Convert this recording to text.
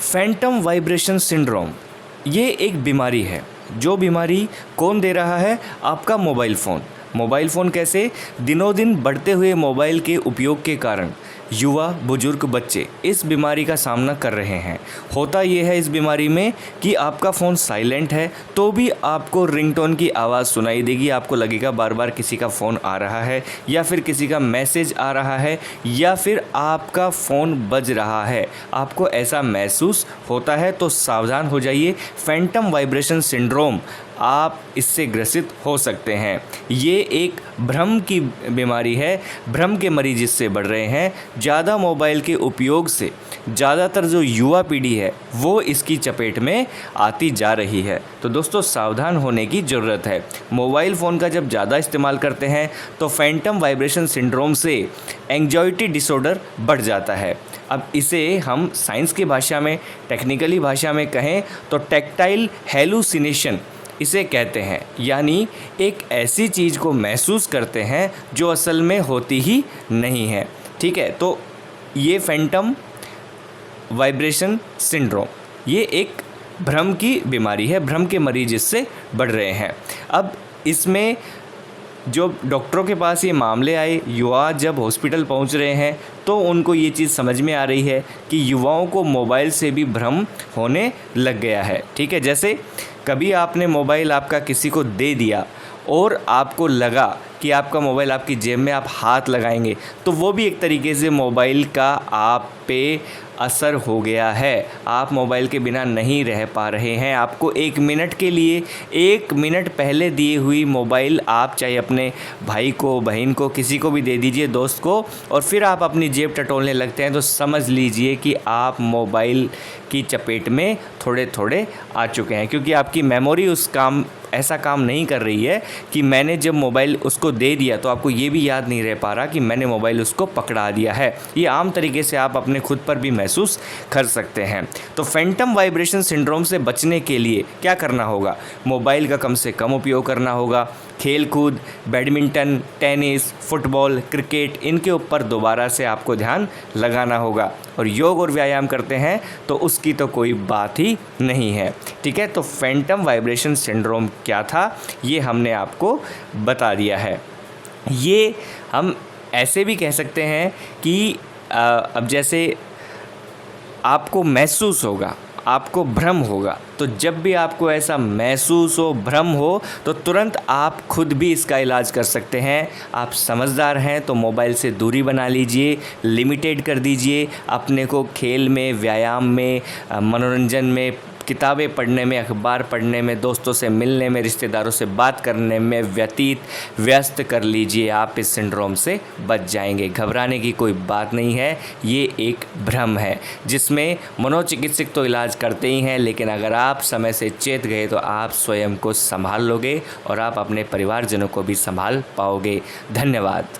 Phantom vibration syndrome ये एक बीमारी है। जो बीमारी कौन दे रहा है? आपका मोबाइल फ़ोन। मोबाइल फ़ोन कैसे? दिनों दिन बढ़ते हुए मोबाइल के उपयोग के कारण युवा, बुजुर्ग, बच्चे इस बीमारी का सामना कर रहे हैं। होता ये है इस बीमारी में कि आपका फ़ोन साइलेंट है तो भी आपको रिंगटोन की आवाज़ सुनाई देगी। आपको लगेगा बार बार किसी का फ़ोन आ रहा है या फिर किसी का मैसेज आ रहा है या फिर आपका फ़ोन बज रहा है। आपको ऐसा महसूस होता है तो सावधान हो जाइए। फैंटम वाइब्रेशन सिंड्रोम आप इससे ग्रसित हो सकते हैं। ये एक भ्रम की बीमारी है। भ्रम के मरीज इससे बढ़ रहे हैं। ज़्यादा मोबाइल के उपयोग से ज़्यादातर जो युवा पीढ़ी है वो इसकी चपेट में आती जा रही है। तो दोस्तों सावधान होने की ज़रूरत है। मोबाइल फ़ोन का जब ज़्यादा इस्तेमाल करते हैं तो फैंटम वाइब्रेशन सिंड्रोम से एंग्जाइटी डिसऑर्डर बढ़ जाता है। अब इसे हम साइंस की भाषा में, टेक्निकली भाषा में कहें तो टैक्टाइल हेलुसिनेशन इसे कहते हैं। यानी एक ऐसी चीज़ को महसूस करते हैं जो असल में होती ही नहीं है। ठीक है, तो ये फैंटम वाइब्रेशन सिंड्रोम ये एक भ्रम की बीमारी है। भ्रम के मरीज इससे बढ़ रहे हैं। अब इसमें जो डॉक्टरों के पास ये मामले आए, युवा जब हॉस्पिटल पहुंच रहे हैं तो उनको ये चीज़ समझ में आ रही है कि युवाओं को मोबाइल से भी भ्रम होने लग गया है। ठीक है, जैसे कभी आपने मोबाइल आपका किसी को दे दिया और आपको लगा कि आपका मोबाइल आपकी जेब में आप हाथ लगाएंगे तो वो भी एक तरीके से मोबाइल का आप पे असर हो गया है। आप मोबाइल के बिना नहीं रह पा रहे हैं। आपको 1 मिनट के लिए 1 मिनट पहले दी हुई मोबाइल आप चाहे अपने भाई को, बहन को, किसी को भी दे दीजिए, दोस्त को, और फिर आप अपनी जेब टटोलने लगते हैं तो समझ लीजिए कि आप मोबाइल की चपेट में थोड़े थोड़े आ चुके हैं। क्योंकि आपकी मेमोरी ऐसा काम नहीं कर रही है कि मैंने जब मोबाइल उसको दे दिया तो आपको ये भी याद नहीं रह पा रहा कि मैंने मोबाइल उसको पकड़ा दिया है। ये आम तरीके से आप अपने खुद पर भी महसूस कर सकते हैं। तो फैंटम वाइब्रेशन सिंड्रोम से बचने के लिए क्या करना होगा? मोबाइल का कम से कम उपयोग करना होगा। खेल कूद, बैडमिंटन, टेनिस, फुटबॉल, क्रिकेट, इनके ऊपर दोबारा से आपको ध्यान लगाना होगा। और योग और व्यायाम करते हैं तो उसकी तो कोई बात ही नहीं है। ठीक है, तो फैंटम वाइब्रेशन सिंड्रोम क्या था ये हमने आपको बता दिया है। ये हम ऐसे भी कह सकते हैं कि अब जैसे आपको महसूस होगा, आपको भ्रम होगा, तो जब भी आपको ऐसा महसूस हो, भ्रम हो, तो तुरंत आप खुद भी इसका इलाज कर सकते हैं। आप समझदार हैं तो मोबाइल से दूरी बना लीजिए, लिमिटेड कर दीजिए अपने को। खेल में, व्यायाम में, मनोरंजन में, किताबें पढ़ने में, अखबार पढ़ने में, दोस्तों से मिलने में, रिश्तेदारों से बात करने में व्यस्त कर लीजिए। आप इस सिंड्रोम से बच जाएंगे। घबराने की कोई बात नहीं है। ये एक भ्रम है जिसमें मनोचिकित्सक तो इलाज करते ही हैं, लेकिन अगर आप समय से चेत गए तो आप स्वयं को संभाल लोगे और आप अपने परिवारजनों को भी संभाल पाओगे। धन्यवाद।